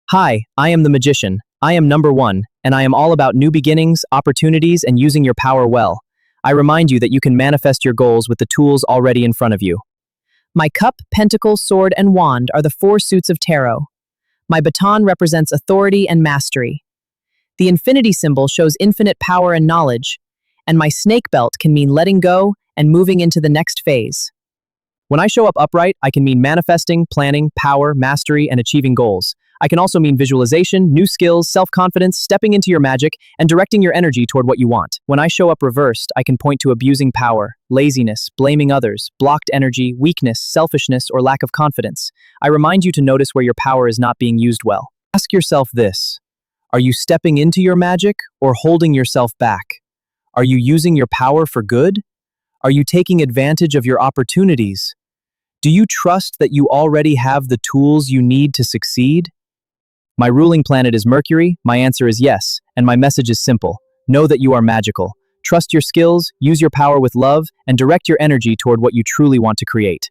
Hi, I am the magician. I am number one, and I am all about new beginnings, opportunities, and using your power well. I remind you that you can manifest your goals with the tools already in front of you. My cup, pentacle, sword, and wand are the four suits of tarot. My baton represents authority and mastery. The infinity symbol shows infinite power and knowledge, and my snake belt can mean letting go and moving into the next phase. When I show up upright, I can mean manifesting, planning, power, mastery, and achieving goals. I can also mean visualization, new skills, self-confidence, stepping into your magic, and directing your energy toward what you want. When I show up reversed, I can point to abusing power, laziness, blaming others, blocked energy, weakness, selfishness, or lack of confidence. I remind you to notice where your power is not being used well. Ask yourself this: are you stepping into your magic or holding yourself back? Are you using your power for good? Are you taking advantage of your opportunities? Do you trust that you already have the tools you need to succeed? My ruling planet is Mercury. My answer is yes, and my message is simple. Know that you are magical. Trust your skills, use your power with love, and direct your energy toward what you truly want to create.